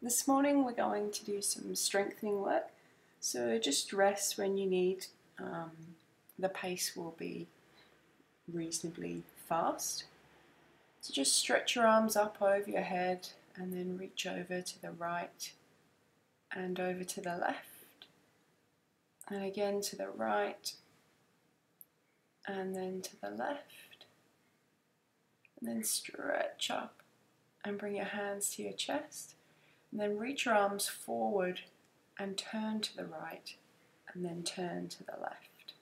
This morning we're going to do some strengthening work, so just rest when you need. The pace will be reasonably fast. So just stretch your arms up over your head and then reach over to the right and over to the left, and again to the right and then to the left, and then stretch up and bring your hands to your chest. And then reach your arms forward and turn to the right and then turn to the left.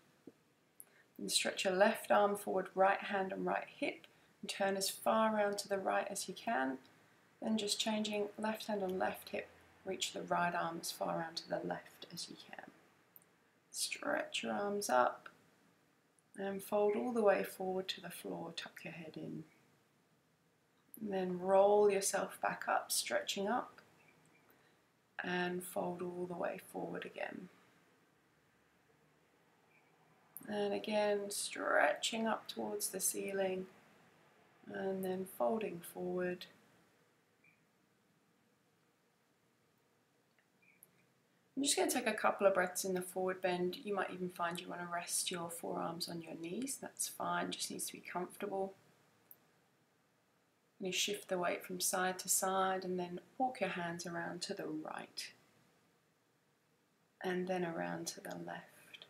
And stretch your left arm forward, right hand and right hip, and turn as far around to the right as you can. Then just changing left hand on left hip, reach the right arm as far around to the left as you can. Stretch your arms up and fold all the way forward to the floor, tuck your head in. And then roll yourself back up, stretching up, and fold all the way forward again. And again, stretching up towards the ceiling and then folding forward. I'm just going to take a couple of breaths in the forward bend. You might even find you want to rest your forearms on your knees. That's fine, just needs to be comfortable. You shift the weight from side to side and then walk your hands around to the right and then around to the left.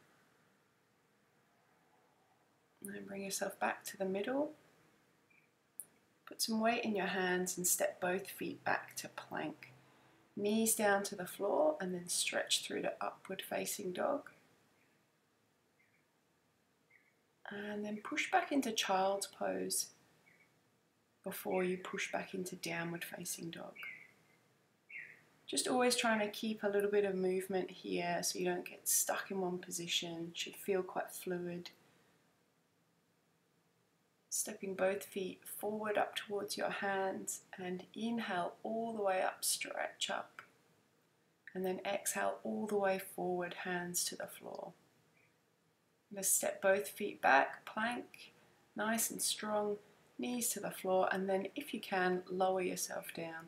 And then bring yourself back to the middle. Put some weight in your hands and step both feet back to plank. Knees down to the floor and then stretch through to upward facing dog. And then push back into child's pose before you push back into downward facing dog. Just always trying to keep a little bit of movement here so you don't get stuck in one position. Should feel quite fluid. Stepping both feet forward up towards your hands and inhale all the way up, stretch up. And then exhale all the way forward, hands to the floor. Just step both feet back, plank, nice and strong. Knees to the floor, and then if you can, lower yourself down.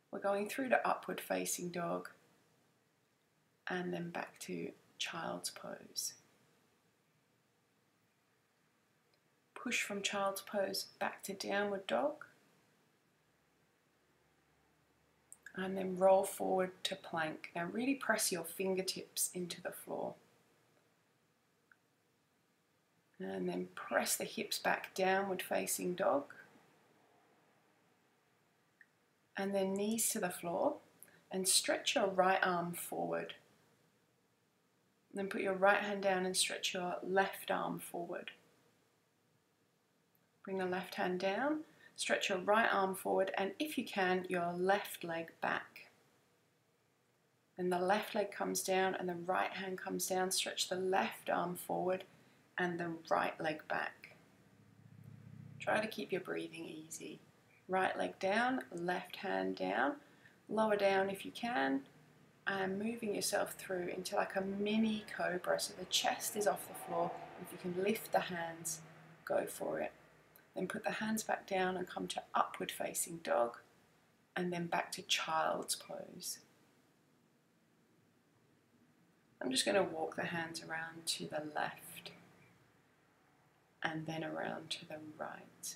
We're going through to upward facing dog and then back to child's pose. Push from child's pose back to downward dog and then roll forward to plank. Now really press your fingertips into the floor. And then press the hips back, downward facing dog. And then knees to the floor and stretch your right arm forward. And then put your right hand down and stretch your left arm forward. Bring the left hand down, stretch your right arm forward, and if you can, your left leg back. Then the left leg comes down and the right hand comes down, stretch the left arm forward and the right leg back. Try to keep your breathing easy. Right leg down, left hand down, lower down if you can, and moving yourself through into like a mini cobra. So the chest is off the floor. If you can lift the hands, go for it. Then put the hands back down and come to upward facing dog, and then back to child's pose. I'm just going to walk the hands around to the left and then around to the right.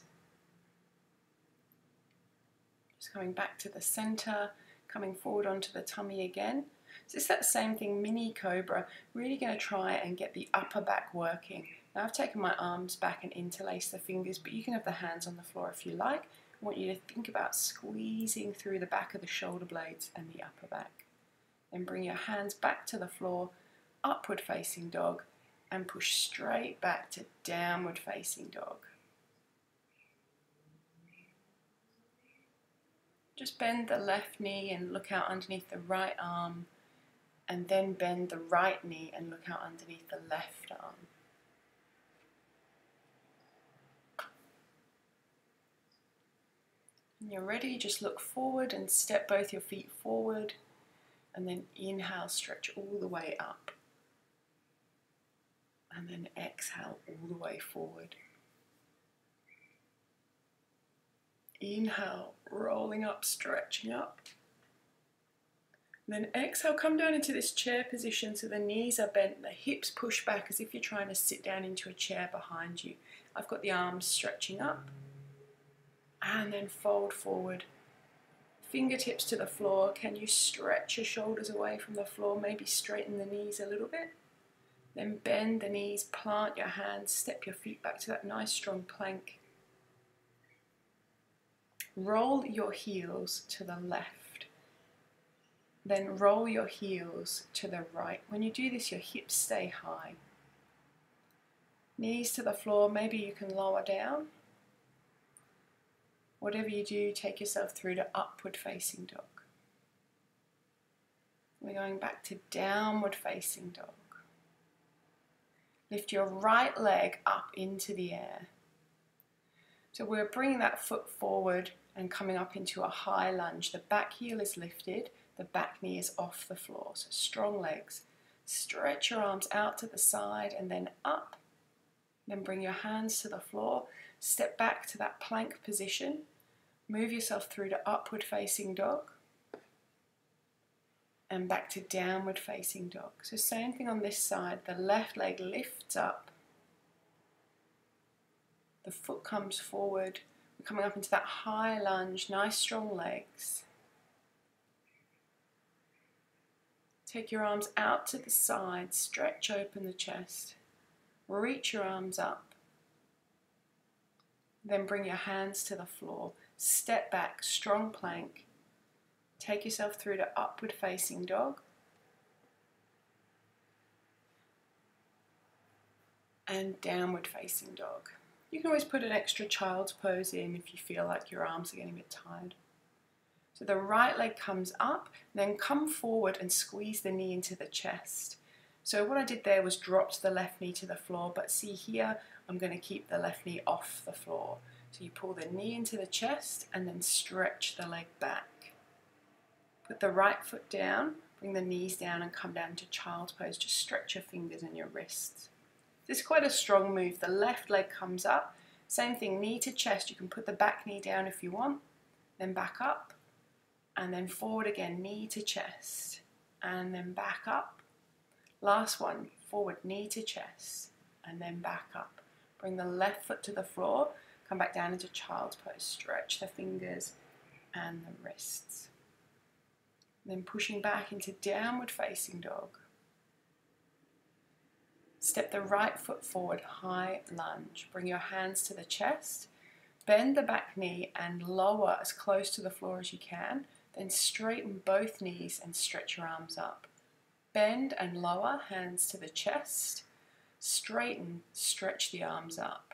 Just coming back to the center, coming forward onto the tummy again. So it's that same thing, mini cobra. Really going to try and get the upper back working. Now I've taken my arms back and interlaced the fingers, but you can have the hands on the floor if you like. I want you to think about squeezing through the back of the shoulder blades and the upper back. Then bring your hands back to the floor, upward facing dog, and push straight back to downward facing dog. Just bend the left knee and look out underneath the right arm, and then bend the right knee and look out underneath the left arm. When you're ready, just look forward and step both your feet forward, and then inhale, stretch all the way up. And then exhale all the way forward. Inhale, rolling up, stretching up. Then exhale, come down into this chair position so the knees are bent, the hips push back as if you're trying to sit down into a chair behind you. I've got the arms stretching up and then fold forward. Fingertips to the floor. Can you stretch your shoulders away from the floor? Maybe straighten the knees a little bit. Then bend the knees, plant your hands, step your feet back to that nice strong plank. Roll your heels to the left. Then roll your heels to the right. When you do this, your hips stay high. Knees to the floor, maybe you can lower down. Whatever you do, take yourself through to upward facing dog. We're going back to downward facing dog. Lift your right leg up into the air. So we're bringing that foot forward and coming up into a high lunge. The back heel is lifted. The back knee is off the floor, so strong legs. Stretch your arms out to the side and then up. Then bring your hands to the floor. Step back to that plank position. Move yourself through to upward facing dog. And back to downward facing dog. So same thing on this side. The left leg lifts up. The foot comes forward. We're coming up into that high lunge, nice strong legs. Take your arms out to the side, stretch open the chest, reach your arms up, then bring your hands to the floor, step back, strong plank, take yourself through to upward facing dog, and downward facing dog. You can always put an extra child's pose in if you feel like your arms are getting a bit tired. So the right leg comes up, then come forward and squeeze the knee into the chest. So what I did there was dropped the left knee to the floor, but see here, I'm going to keep the left knee off the floor. So you pull the knee into the chest and then stretch the leg back. Put the right foot down, bring the knees down and come down to child's pose. Just stretch your fingers and your wrists. This is quite a strong move. The left leg comes up. Same thing, knee to chest. You can put the back knee down if you want, then back up. And then forward again, knee to chest, and then back up. Last one, forward, knee to chest, and then back up. Bring the left foot to the floor, come back down into child's pose. Stretch the fingers and the wrists. Then pushing back into downward facing dog. Step the right foot forward, high lunge. Bring your hands to the chest, bend the back knee and lower as close to the floor as you can. Then straighten both knees and stretch your arms up. Bend and lower, hands to the chest. Straighten, stretch the arms up.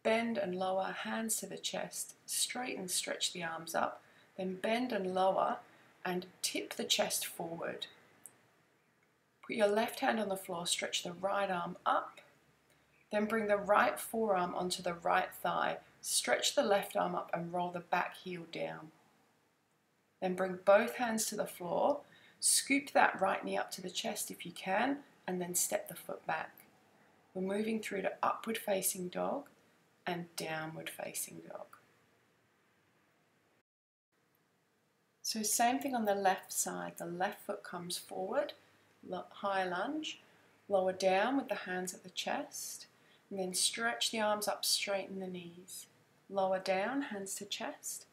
Bend and lower, hands to the chest. Straighten, stretch the arms up. Then bend and lower and tip the chest forward. Put your left hand on the floor, stretch the right arm up. Then bring the right forearm onto the right thigh. Stretch the left arm up and roll the back heel down. Then bring both hands to the floor, scoop that right knee up to the chest if you can, and then step the foot back. We're moving through to upward facing dog and downward facing dog. So same thing on the left side. The left foot comes forward, high lunge, lower down with the hands at the chest, and then stretch the arms up, straighten the knees. Lower down, hands to chest.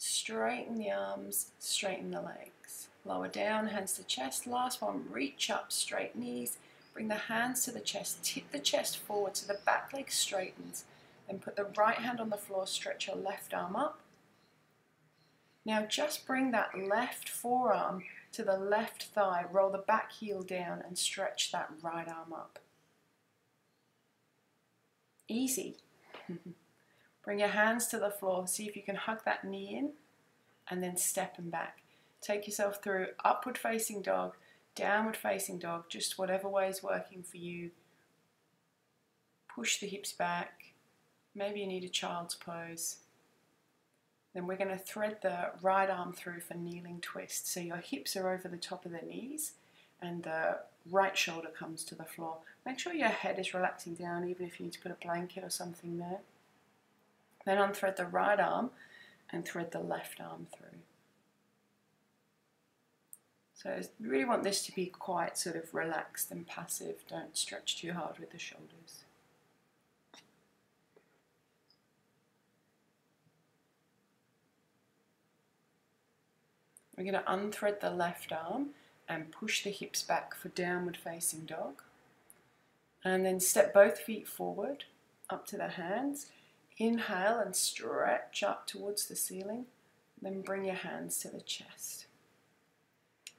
Straighten the arms, straighten the legs. Lower down, hands to chest. Last one, reach up, straight knees. Bring the hands to the chest, tip the chest forward so the back leg straightens. Then put the right hand on the floor, stretch your left arm up. Now just bring that left forearm to the left thigh, roll the back heel down and stretch that right arm up. Easy. Bring your hands to the floor, see if you can hug that knee in, and then step and back. Take yourself through upward facing dog, downward facing dog, just whatever way is working for you. Push the hips back. Maybe you need a child's pose. Then we're going to thread the right arm through for kneeling twist. So your hips are over the top of the knees and the right shoulder comes to the floor. Make sure your head is relaxing down, even if you need to put a blanket or something there. Then unthread the right arm and thread the left arm through. So you really want this to be quite sort of relaxed and passive. Don't stretch too hard with the shoulders. We're going to unthread the left arm and push the hips back for downward facing dog. And then step both feet forward, up to the hands. Inhale and stretch up towards the ceiling. Then bring your hands to the chest.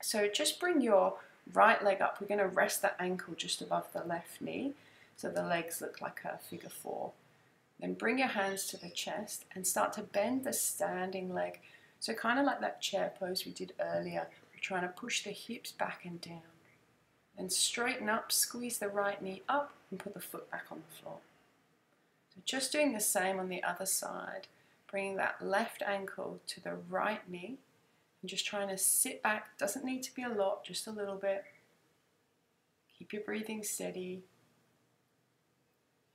So just bring your right leg up. We're going to rest the ankle just above the left knee, so the legs look like a figure 4. Then bring your hands to the chest and start to bend the standing leg. So kind of like that chair pose we did earlier. We're trying to push the hips back and down. And straighten up, squeeze the right knee up and put the foot back on the floor. So just doing the same on the other side. Bringing that left ankle to the right knee. And just trying to sit back. Doesn't need to be a lot, just a little bit. Keep your breathing steady.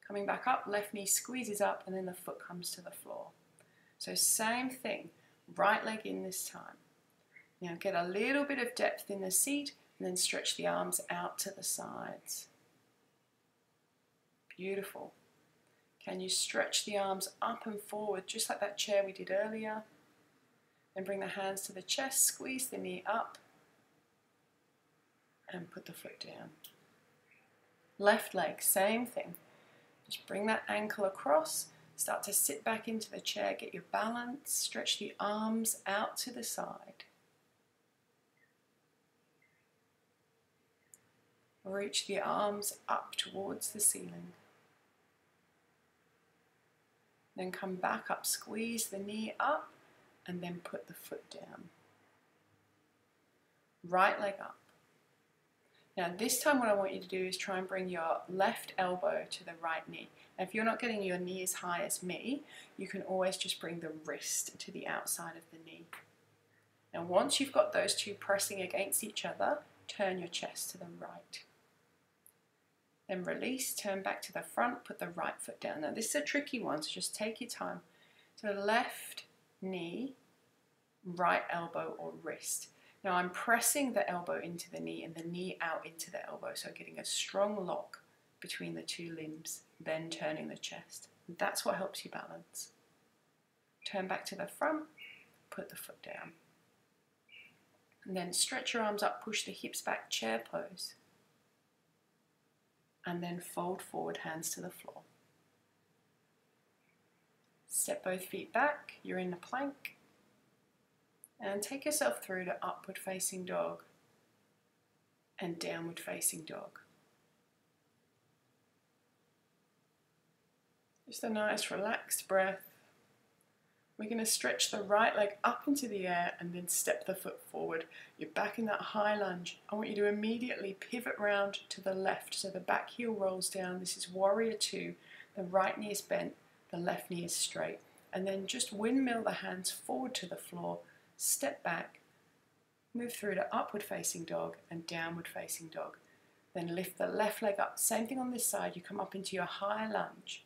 Coming back up, left knee squeezes up and then the foot comes to the floor. So same thing, right leg in this time. Now get a little bit of depth in the seat and then stretch the arms out to the sides. Beautiful. Can you stretch the arms up and forward just like that chair we did earlier? Then bring the hands to the chest, squeeze the knee up and put the foot down. Left leg, same thing. Just bring that ankle across, start to sit back into the chair, get your balance, stretch the arms out to the side. Reach the arms up towards the ceiling. Then come back up, squeeze the knee up, and then put the foot down. Right leg up. Now this time what I want you to do is try and bring your left elbow to the right knee. Now if you're not getting your knee as high as me, you can always just bring the wrist to the outside of the knee. Now once you've got those two pressing against each other, turn your chest to the right. Then release, turn back to the front, put the right foot down. Now this is a tricky one, so just take your time. So left knee, right elbow or wrist. Now I'm pressing the elbow into the knee and the knee out into the elbow, so getting a strong lock between the two limbs, then turning the chest. And that's what helps you balance. Turn back to the front, put the foot down. And then stretch your arms up, push the hips back, chair pose. And then fold forward, hands to the floor. Step both feet back, you're in the plank. And take yourself through to upward facing dog and downward facing dog. Just a nice relaxed breath. We're going to stretch the right leg up into the air and then step the foot forward. You're back in that high lunge. I want you to immediately pivot round to the left so the back heel rolls down. This is warrior 2. The right knee is bent, the left knee is straight. And then just windmill the hands forward to the floor. Step back, move through to upward facing dog and downward facing dog. Then lift the left leg up. Same thing on this side, you come up into your high lunge.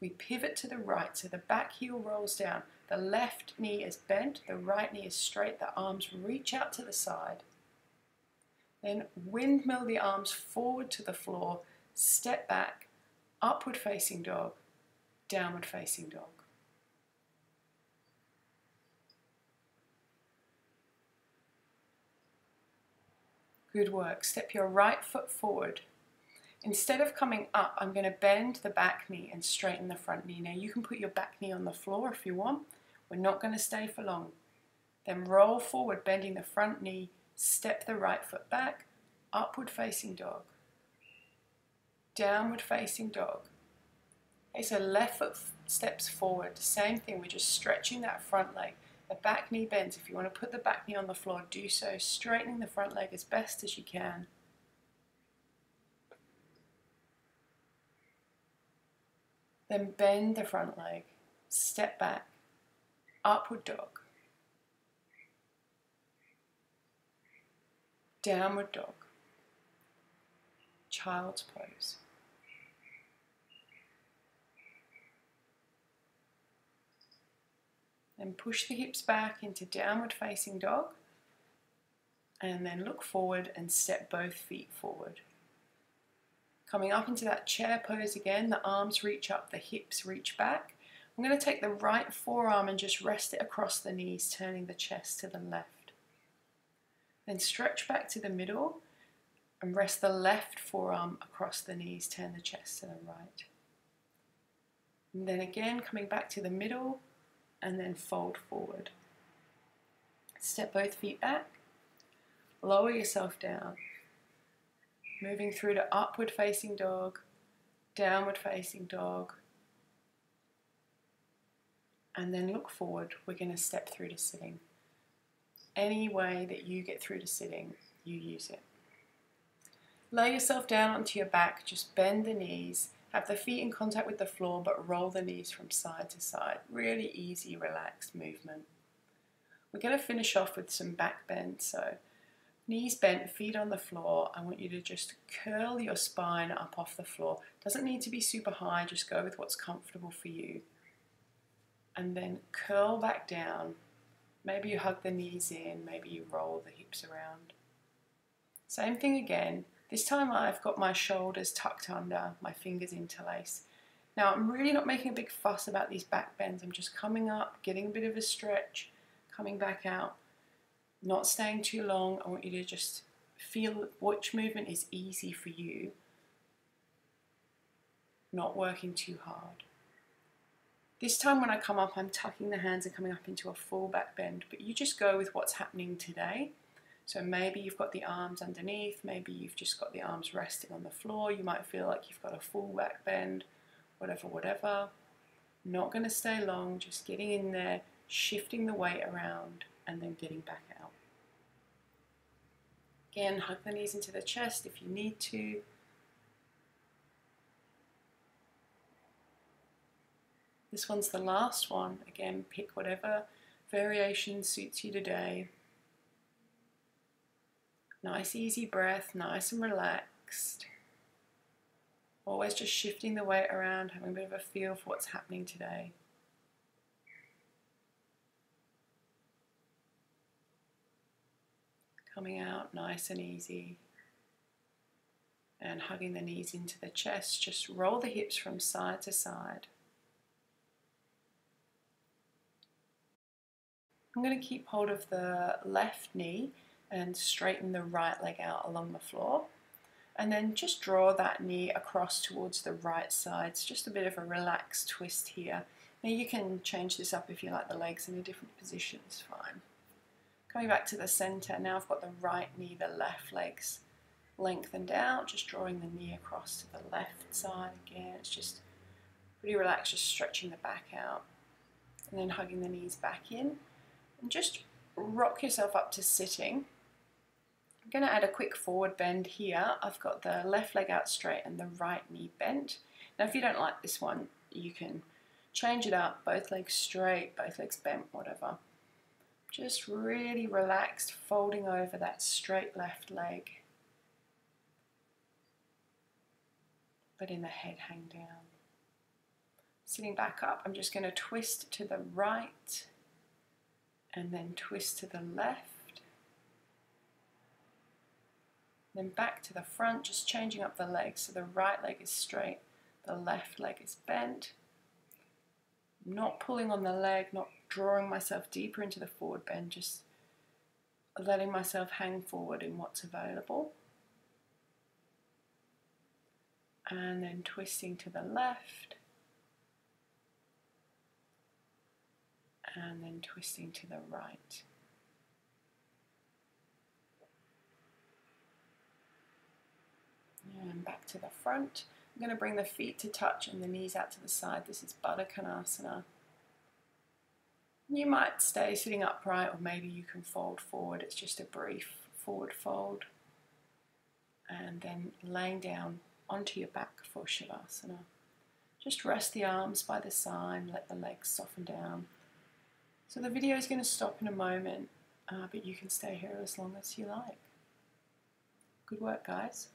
We pivot to the right, so the back heel rolls down. The left knee is bent, the right knee is straight, the arms reach out to the side. Then windmill the arms forward to the floor, step back, upward facing dog, downward facing dog. Good work. Step your right foot forward. Instead of coming up, I'm going to bend the back knee and straighten the front knee. Now you can put your back knee on the floor if you want. We're not going to stay for long. Then roll forward, bending the front knee, step the right foot back, upward facing dog, downward facing dog. Okay, so left foot steps forward, same thing, we're just stretching that front leg. The back knee bends. If you want to put the back knee on the floor, do so, straightening the front leg as best as you can. Then bend the front leg, step back, upward dog, downward dog, child's pose. Then push the hips back into downward facing dog And then look forward and step both feet forward. Coming up into that chair pose again, the arms reach up, the hips reach back. I'm going to take the right forearm and just rest it across the knees, turning the chest to the left. Then stretch back to the middle and rest the left forearm across the knees, turn the chest to the right. And then again, coming back to the middle and then fold forward. Step both feet back, lower yourself down, moving through to upward facing dog, downward facing dog, and then look forward. We're going to step through to sitting. Any way that you get through to sitting, you use it. Lay yourself down onto your back, just bend the knees, have the feet in contact with the floor, but roll the knees from side to side. Really easy, relaxed movement. We're going to finish off with some back bend, so knees bent, feet on the floor. I want you to just curl your spine up off the floor. Doesn't need to be super high, just go with what's comfortable for you. And then curl back down. Maybe you hug the knees in, maybe you roll the hips around. Same thing again. This time I've got my shoulders tucked under, my fingers interlaced. Now I'm really not making a big fuss about these back bends. I'm just coming up, getting a bit of a stretch, coming back out, not staying too long. I want you to just feel which movement is easy for you, not working too hard. This time when I come up, I'm tucking the hands and coming up into a full back bend, but you just go with what's happening today. So maybe you've got the arms underneath, maybe you've just got the arms resting on the floor, you might feel like you've got a full back bend, whatever. Not going to stay long, just getting in there, shifting the weight around, and then getting back out. Again, hug the knees into the chest if you need to. This one's the last one. Again, pick whatever variation suits you today. Nice easy breath, nice and relaxed. Always just shifting the weight around, having a bit of a feel for what's happening today. Coming out nice and easy. And hugging the knees into the chest, just roll the hips from side to side. I'm going to keep hold of the left knee and straighten the right leg out along the floor. And then just draw that knee across towards the right side. It's just a bit of a relaxed twist here. Now you can change this up if you like the legs in a different position, it's fine. Coming back to the center, now I've got the right knee, the left legs lengthened out, just drawing the knee across to the left side again. It's just pretty relaxed, just stretching the back out. And then hugging the knees back in. And just rock yourself up to sitting. I'm going to add a quick forward bend here. I've got the left leg out straight and the right knee bent. Now if you don't like this one, you can change it up, both legs straight, both legs bent, whatever. Just really relaxed, folding over that straight left leg, letting the head hang down. Sitting back up, I'm just going to twist to the right and then twist to the left, then back to the front, just changing up the legs. So the right leg is straight, the left leg is bent. Not pulling on the leg, not drawing myself deeper into the forward bend, just letting myself hang forward in what's available. And then twisting to the left, and then twisting to the right. And back to the front. I'm going to bring the feet to touch and the knees out to the side. This is Baddha Konasana. You might stay sitting upright, or maybe you can fold forward. It's just a brief forward fold. And then laying down onto your back for Shavasana. Just rest the arms by the side, let the legs soften down. So the video is going to stop in a moment, but you can stay here as long as you like. Good work, guys.